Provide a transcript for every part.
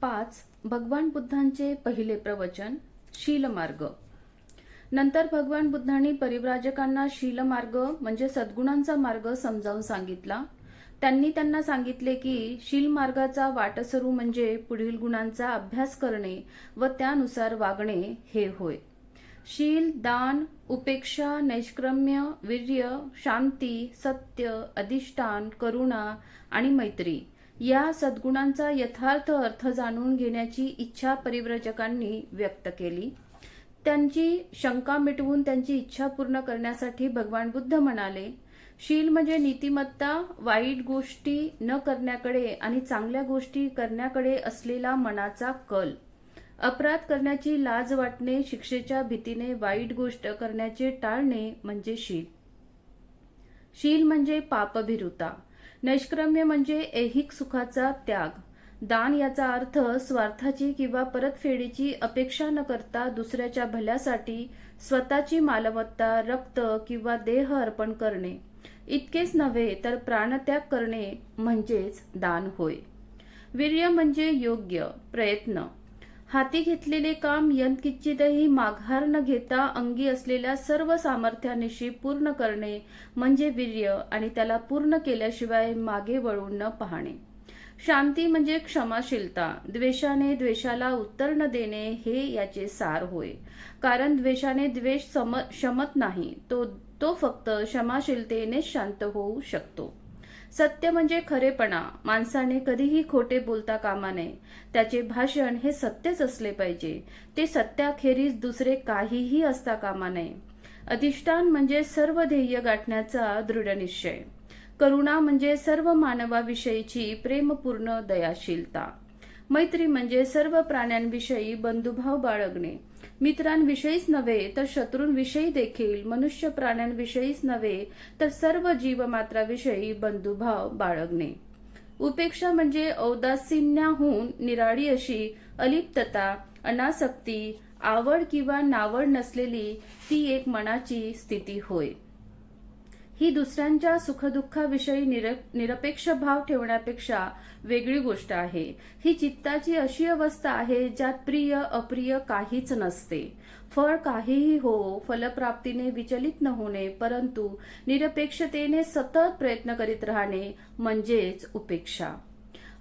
5. भगवान बुद्धांचे पहिले प्रवचन शीलमार्ग. नंतर भगवान बुद्धांनी परिव्राजकांना शीलमार्ग म्हणजे सद्गुणांचा मार्ग समजावून सांगितला. त्यांनी त्यांना सांगितले की शीलमार्गाचा वाटसरू म्हणजे पुढील गुणांचा अभ्यास करणे व त्यानुसार वागणे हे होय. शील, दान, उपेक्षा, नैष्क्रम्य, वीर्य, शांती, सत्य, अधिष्ठान, करुणा आणि मैत्री या सद्गुणांचा यथार्थ अर्थ जाणून घेण्याची इच्छा परिव्राजकांनी व्यक्त केली. त्यांची शंका मिटवून त्यांची इच्छा पूर्ण करण्यासाठी भगवान बुद्ध म्हणाले, शील म्हणजे नीतिमत्ता, वाईट गोष्टी न करण्याकडे आणि चांगल्या गोष्टी करण्याकडे असलेला मनाचा कल. अपराध करण्याची लाज वाटणे, शिक्षेच्या भीतीने वाईट गोष्ट करण्याचे टाळणे म्हणजे शील. शील म्हणजे पापभीरुता. नैष्क्रम्य म्हणजे ऐहिक सुखाचा त्याग. दान याचा अर्थ स्वार्थाची किंवा परतफेडीची अपेक्षा न करता दुसऱ्याच्या भल्यासाठी स्वतःची मालमत्ता, रक्त किंवा देह अर्पण करणे. इतकेच नव्हे तर प्राणत्याग करणे म्हणजेच दान होय. वीर्य म्हणजे योग्य प्रयत्न. हाती घेतलेले काम यत्किंचितही माघार न घेता अंगी असलेल्या सर्व सामर्थ्यानिशी पूर्ण करणे म्हणजे वीर्य आणि त्याला पूर्ण केल्याशिवाय मागे वळून न पाहणे. शांती म्हणजे क्षमाशीलता. द्वेषाने द्वेषाला उत्तर न देणे हे याचे सार होय. कारण द्वेषाने द्वेष शमत नाही, तो फक्त क्षमाशीलतेने शांत होऊ शकतो. सत्य म्हणजे खरेपणा. माणसाने कधीही खोटे बोलता कामा नये. त्याचे भाषण हे सत्यच असले पाहिजे. ते सत्याखेरीज दुसरे काहीही असता कामा नये. अधिष्ठान म्हणजे सर्व ध्येय गाठण्याचा दृढ निश्चय. करुणा म्हणजे सर्व मानवाविषयीची प्रेमपूर्ण दयाशीलता. मैत्री म्हणजे सर्व प्राण्यांविषयी बंधुभाव बाळगणे. मित्रांविषयीच नव्हे तर शत्रूंविषयी देखील, मनुष्य प्राण्यांविषयीच नव्हे तर सर्व जीवमात्राविषयी बंधुभाव बाळगणे. उपेक्षा म्हणजे औदासिन्याहून निराळी अशी अलिप्तता, अनासक्ती, आवड किंवा नावड नसलेली ती एक मनाची स्थिती होय. ही दुसऱ्यांच्या सुखदुःखाविषयी निरपेक्ष भाव ठेवण्यापेक्षा वेगळी गोष्ट आहे. ही चित्ताची अशी अवस्था आहे ज्यात प्रिय अप्रिय काहीच नसते. फळ काहीही हो, फलप्राप्तीने विचलित न होणे, परंतु निरपेक्षतेने सतत प्रयत्न करीत राहणे म्हणजेच उपेक्षा.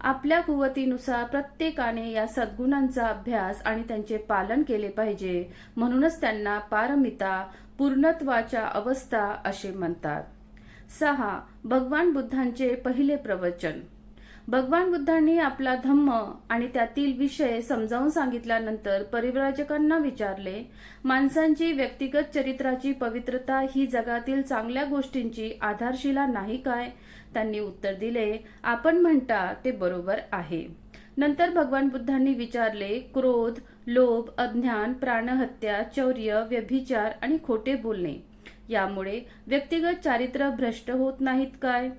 आपल्या कुवतीनुसार प्रत्येकाने या सद्गुणांचा अभ्यास आणि त्यांचे पालन केले पाहिजे. म्हणूनच त्यांना पारमिता, पूर्णत्वाच्या अवस्था असे म्हणतात. 6. भगवान बुद्धांचे पहिले प्रवचन. भगवान बुद्धांनी आपला धम्म आणि त्यातील विषय समजावून सांगितल्यानंतर परिव्राजकांना विचारले, माणसांची व्यक्तिगत चरित्राची पवित्रता ही जगातील चांगल्या गोष्टींची आधारशिला नाही काय? त्यांनी उत्तर दिले, आपण म्हणता ते बरोबर आहे. नंतर भगवान बुद्धांनी विचारले, क्रोध, लोभ, अज्ञान, प्राणहत्या, चौर्य, व्यभिचार आणि खोटे बोलणे यामुळे व्यक्तिगत चारित्र्य भ्रष्ट होत नाहीत काय?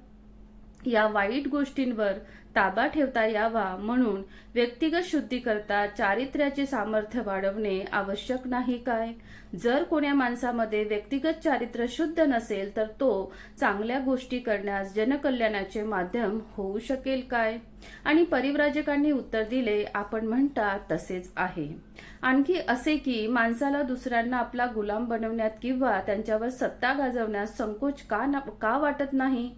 या वाईट गोष्टींवर ताबा ठेवता यावा म्हणून व्यक्तिगत शुद्धीकरता चारित्र्याचे सामर्थ्य वाढवणे आवश्यक नाही काय? जर कोण्या माणसामध्ये व्यक्तिगत चारित्र्य शुद्ध नसेल तर तो चांगल्या गोष्टी करण्यास जनकल्याणाचे माध्यम होऊ शकेल काय? आणि परिव्राजकांनी उत्तर दिले, आपण म्हणता तसेच आहे. आणखी असे की माणसाला दुसऱ्यांना आपला गुलाम बनवण्यात किंवा त्यांच्यावर सत्ता गाजवण्यास संकोच का वाटत नाही?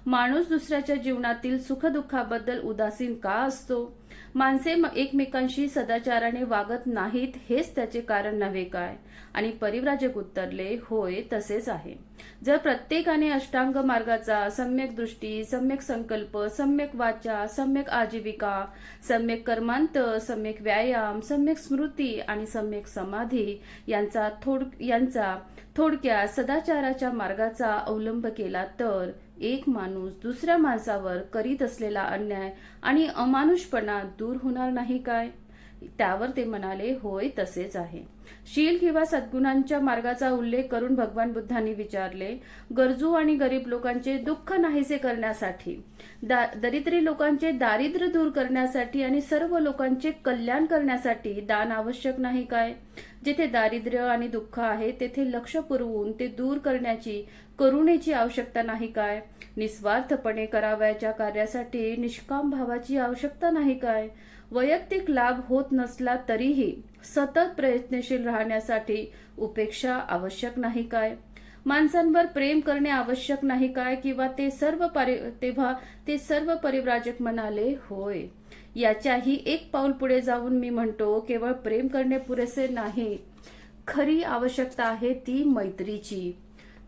माणूस दुसऱ्याच्या जीवनातील सुखदुःखाबद्दल उदासीन का असतो? माणसे एकमेकांशी सदाचाराने वागत नाहीत हेच त्याचे कारण नव्हे काय? आणि परिव्राजक उत्तरले, होय तसेच आहे. जर प्रत्येकाने अष्टांग मार्गाचा सम्यक दृष्टी, सम्यक संकल्प, सम्यक वाचा, सम्यक आजीविका, सम्यक कर्मांत, सम्यक व्यायाम, सम्यक स्मृती आणि सम्यक समाधी यांचा थोडक्यात सदाचाराच्या मार्गाचा अवलंब केला तर एक माणूस दुसऱ्या माणसावर करीत असलेला अन्याय आणि अमानुषपणा दूर होणार नाही काय? त्यावर ते म्हणाले, होय तसेच आहे. शील किंवा सद्गुणांच्या मार्गाचा उल्लेख करून भगवान बुद्धांनी विचारले, गरजू आणि गरीब लोकांचे दुःख नाहीसे करण्यासाठी, दरिद्री लोकांचे दारिद्र्य दूर करण्यासाठी आणि सर्व लोकांचे कल्याण करण्यासाठी दान आवश्यक नाही काय? जिथे दारिद्र्य आणि दुःख आहे तेथे लक्ष पुरवून ते दूर करण्याची करुणेची आवश्यकता नाही काय? निस्वार्थपणे करावयाच्या कार्यासाठी निष्काम भावाची आवश्यकता नाही काय? वैयक्तिक लाभ होत नसला तरीही सतत प्रयत्नशील राहण्यासाठी उपेक्षा आवश्यक नाही काय? माणसांवर प्रेम करणे आवश्यक नाही काय? किंवा तेव्हा ते सर्व परिव्राजक म्हणाले, होय. याच्याही एक पाऊल पुढे जाऊन मी म्हणतो, केवळ प्रेम करणे पुरेसे नाही. खरी आवश्यकता आहे ती मैत्रीची.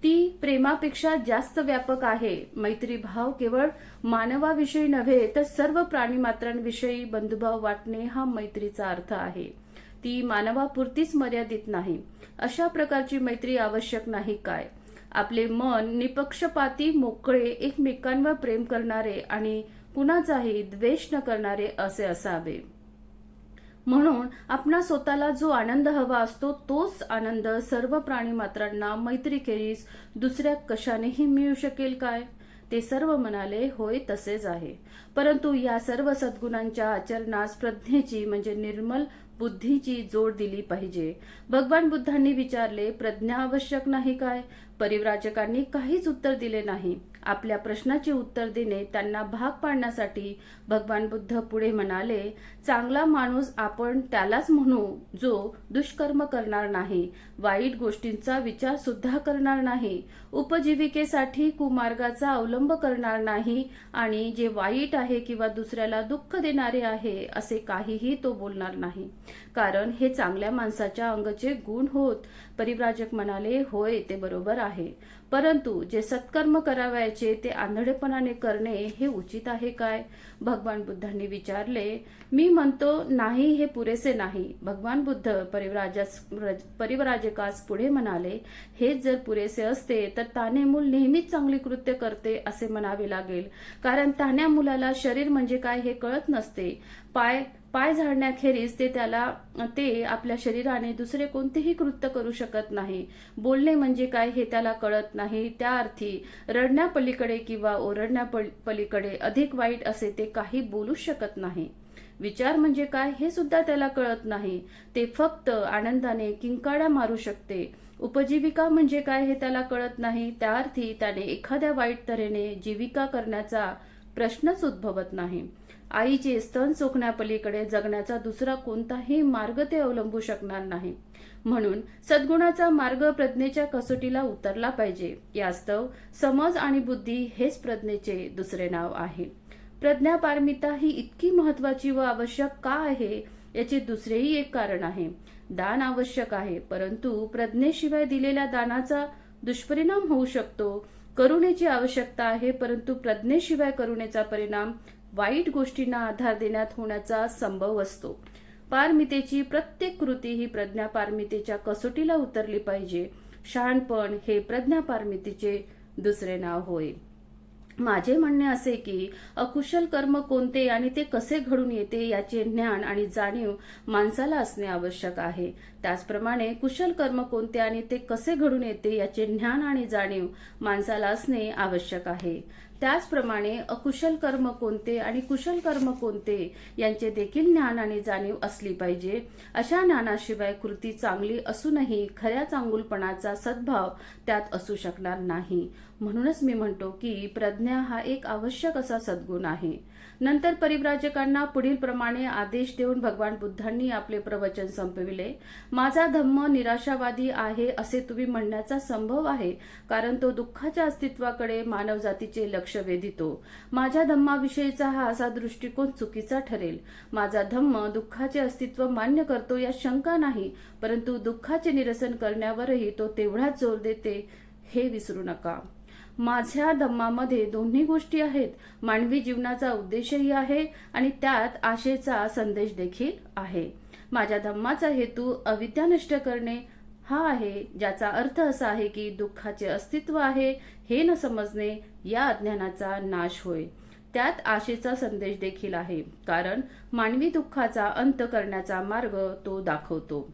ती प्रेमापेक्षा जास्त व्यापक आहे. मैत्री भाव केवळ मानवाविषयी नव्हे तर सर्व प्राणीमात्रांविषयी बंधुभाव वाटणे हा मैत्रीचा अर्थ आहे. ती मानवापुरतीच मर्यादित नाही. अशा प्रकारची मैत्री आवश्यक नाही काय? आपले मन निपक्षपाती, मोकळे, एकमेकांवर प्रेम करणारे आणि कुणाचाही द्वेष न करणारे असे असावे. म्हणून आपणा स्वतःला जो आनंद हवा असतो तोच आनंद सर्व प्राणीमात्रांना मैत्रीखेरीज दुसऱ्या कशानेही मिळू शकेल काय? ते सर्व म्हणाले, होय तसेच आहे. परंतु या सर्व सद्गुणांच्या आचरणास प्रज्ञेची म्हणजे निर्मल बुद्धीची जोड दिली पाहिजे. भगवान बुद्धांनी विचारले, प्रज्ञा आवश्यक नाही काय? परिव्राजकांनी काहीच उत्तर दिले नाही. आपल्या प्रश्नाचे उत्तर देणे त्यांना भाग पाडण्यासाठी भगवान बुद्ध पुढे म्हणाले, चांगला माणूस आपण त्यालाच म्हणू जो दुष्कर्म करणार नाही, वाईट गोष्टींचा विचार सुद्धा करणार नाही, उपजीविकेसाठी कुमार्गाचा अवलंब करणार नाही आणि जे वाईट आहे किंवा दुसऱ्याला दुःख देणारे आहे असे काहीही तो बोलणार नाही, कारण हे चांगल्या माणसाच्या अंगचे गुण होत. परिव्राजक म्हणाले, होय ते बरोबर आहे. परंतु जे सत्कर्म करावयाचे ते आंधळेपणाने करणे हे उचित आहे काय? भगवान बुद्धांनी विचारले. मी म्हणतो नाही, हे पुरेसे नाही. भगवान बुद्ध परिव्राजकास पुढे म्हणाले, हेच जर पुरेसे असते तर तान्हे मूल नेहमीच चांगली कृत्य करते असे म्हणावे लागेल, कारण तान्ह्या मुलाला शरीर म्हणजे काय हे कळत नसते. पाय झाडण्याखेरीज ते आपल्या शरीराने दुसरे कोणतेही कृत्य करू शकत नाही. बोलणे म्हणजे काय हे त्याला कळत नाही. त्या अर्थी रडण्यापलीकडे किंवा ओरडण्यापलीकडे अधिक वाईट असे ते काही बोलूच शकत नाही. विचार म्हणजे काय हे सुद्धा त्याला कळत नाही. ते फक्त आनंदाने किंकाळ्या मारू शकते. उपजीविका म्हणजे काय हे त्याला कळत नाही. त्या अर्थी त्याने एखाद्या वाईट तऱ्हेने जीविका करण्याचा प्रश्नच उद्भवत नाही. आईचे स्तन चोखण्यापलीकडे जगण्याचा दुसरा कोणताही मार्ग ते अवलंबू शकणार नाही. म्हणून सद्गुणाचा मार्ग प्रज्ञेच्या कसोटीला उतरला पाहिजे. यास्तव समज आणि बुद्धी हेच प्रज्ञेचे दुसरे नाव आहे. प्रज्ञापारमिता ही इतकी महत्वाची व आवश्यक का आहे याचे दुसरेही एक कारण आहे. दान आवश्यक आहे, परंतु प्रज्ञेशिवाय दिलेल्या दानाचा दुष्परिणाम होऊ शकतो. करुणेची आवश्यकता आहे, परंतु प्रज्ञेशिवाय करुणेचा परिणाम वाईट गोष्टींना आधार देण्यात होण्याचा संभव असतो. पारमितेची प्रत्येक कृती ही प्रज्ञापारमितेच्या कसोटीला उतरली पाहिजे. शहाणपण हे प्रज्ञापारमितेचे दुसरे नाव होय. माझे म्हणणे असे की अकुशल कर्म कोणते आणि ते कसे घडून येते याचे ज्ञान आणि जाणीव माणसाला असणे आवश्यक आहे. त्याचप्रमाणे कुशल कर्म कोणते आणि ते कसे घडून येते याचे ज्ञान आणि जाणीव माणसाला असणे आवश्यक आहे. त्याचप्रमाणे अकुशल कर्म कोणते आणि कुशल कर्म कोणते यांचे देखील ज्ञान आणि जाणीव असली पाहिजे. अशा ज्ञानाशिवाय कृती चांगली असूनही खऱ्या चांगुलपणाचा सद्भाव त्यात असू शकणार नाही. म्हणूनच मी म्हणतो की प्रज्ञा हा एक आवश्यक असा सद्गुण आहे. नंतर परिव्राजकांना पुढील प्रमाणे आदेश देऊन भगवान बुद्धांनी आपले प्रवचन संपविले. माझा धम्म निराशावादी आहे असे तुम्ही म्हणण्याचा संभव आहे, कारण तो दुःखाच्या अस्तित्वाकडे मानवजातीचे लक्ष वेधितो. माझ्या धम्माविषयीचा हा असा दृष्टिकोन चुकीचा ठरेल. माझा धम्म दुःखाचे अस्तित्व मान्य करतो यात शंका नाही, परंतु दुःखाचे निरसन करण्यावरही तो तेवढाच जोर देते हे विसरू नका. माझ्या धम्मामध्ये दोन्ही गोष्टी आहेत. मानवी जीवनाचा उद्देशही आहे आणि त्यात आशेचा संदेश देखील आहे. माझ्या धम्माचा हेतू अविद्या नष्ट करणे हा आहे, ज्याचा अर्थ असा आहे की दुःखाचे अस्तित्व आहे हे न समजणे या अज्ञानाचा नाश होय. त्यात आशेचा संदेश देखील आहे, कारण मानवी दुःखाचा अंत करण्याचा मार्ग तो दाखवतो.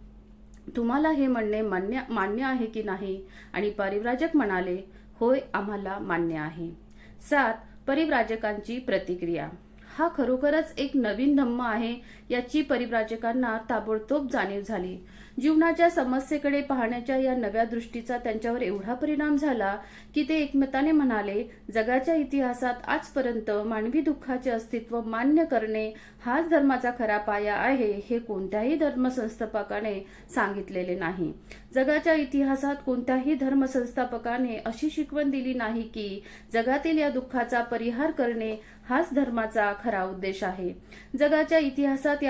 तुम्हाला हे म्हणणे मान्य आहे की नाही? आणि परिव्राजक म्हणाले, होय, आम्हाला मान्य आहे. 7. परिव्राजकांची प्रतिक्रिया. हा खरोखरच एक नवीन धम्म आहे याची परिव्राजकांना ताबडतोब जाणीव झाली. जीवनाच्या समस्येकडे पाहण्याच्या या नव्या दृष्टीचा त्यांच्यावर एवढा परिणाम झाला की ते एकमताने म्हणाले, जगाच्या इतिहासात आजपर्यंत मानवी दुःखाचे अस्तित्व मान्य करणे हाच धर्माचा खरा पाया आहे, हे कोणत्याही धर्मसंस्थापकाने सांगितलेले नाही. जगाच्या इतिहासात कोणत्याही धर्मसंस्थापकाने अशी शिकवण दिली नाही की जगातील या दुःखाचा परिहार करणे हाच धर्माचा खरा उद्देश आहे. जगाच्या इतिहासात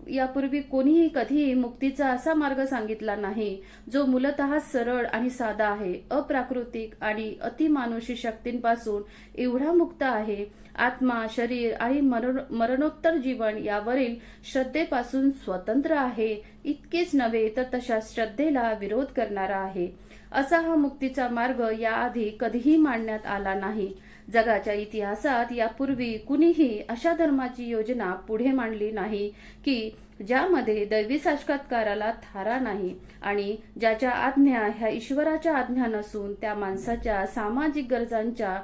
यापूर्वी कोणीही कधीही मुक्तीचा असा मार्ग सांगितला नाही जो मूलतः सरळ आणि साधा आहे, अप्राकृतिक आणि अतिमानुषी शक्तींपासून एवढा मुक्त आहे. आत्मा, शरीर आणि मरणोत्तर जीवन यावरील श्रद्धेपासून स्वतंत्र आहे. इतकेच नव्हे तर तशा श्रद्धेला विरोध करणारा आहे. असा हा मुक्तीचा मार्ग याआधी कधीही मांडण्यात आला नाही. जगाच्या इतिहासात यापूर्वी कुणीही अशा धर्माची योजना पुढे मांडली नाही की ज्यामध्ये दैवी साक्षात्काराला थारा नाही आणि ज्याच्या आज्ञा ह्या ईश्वराच्या आज्ञा नसून त्या माणसाच्या सामाजिक गरजांच्या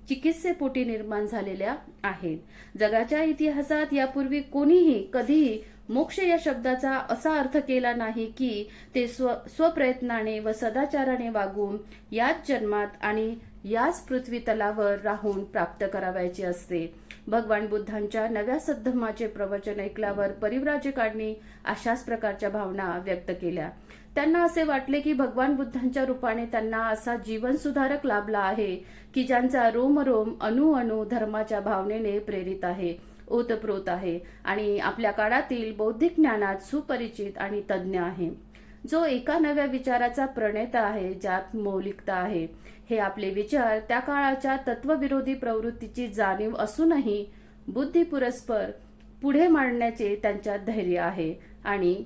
चिकित्सेपोटी निर्माण झालेल्या आहेत. जगाच्या इतिहासात यापूर्वी कोणीही कधीही मोक्ष या शब्दाचा असा अर्थ केला नाही की ते स्वप्रयत्नाने व सदाचाराने वागून याच जन्मात आणि याच पृथ्वी तलावर राहून प्राप्त करावयाचे असते. भगवान बुद्धांच्या नव्या सद्धर्माचे प्रवचन ऐकल्यावर परिव्राजकांनी अशाच प्रकारच्या भावना व्यक्त केल्या. त्यांना असे वाटले की भगवान बुद्धांच्या रूपाने त्यांना असा जीवन सुधारक लाभला आहे की ज्यांचा रोमरोम अणु धर्माच्या भावनेने प्रेरित आहे, ओतप्रोत आहे आणि आपल्या काळातील बौद्धिक ज्ञानात सुपरिचित आणि तज्ज्ञ आहे, जो एका नव्या विचाराचा प्रणेता आहे ज्यात मौलिकता आहे. हे आपले विचार त्या काळाच्या तत्वविरोधी प्रवृत्तीची जाणीव असूनही बुद्धिपुरस्पर पुढे मांडण्याचे त्यांच्यात धैर्य आहे आणि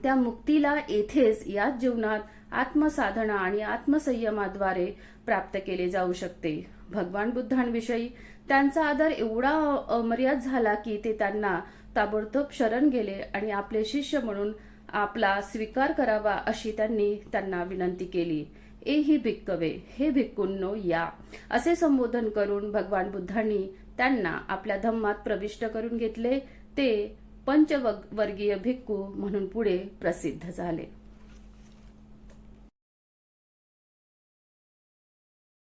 त्या मुक्तीला येथेच याच जीवनात आत्मसाधना आणि आत्मसंयमाद्वारे प्राप्त केले जाऊ शकते. भगवान बुद्धांविषयी त्यांचा आदर एवढा अमर्याद झाला की ते त्यांना ताबडतोब शरण गेले आणि आपले शिष्य म्हणून आपला स्वीकार करावा अशी त्यांना विनंती केली. एही भिक्कवे, हे भिक्खूंनो या, असे संबोधन करून भगवान बुद्धांनी त्यांना आपल्या धम्मात प्रविष्ट करून घेतले. ते पंचवर्गीय भिक्खू म्हणून पुढे प्रसिद्ध झाले.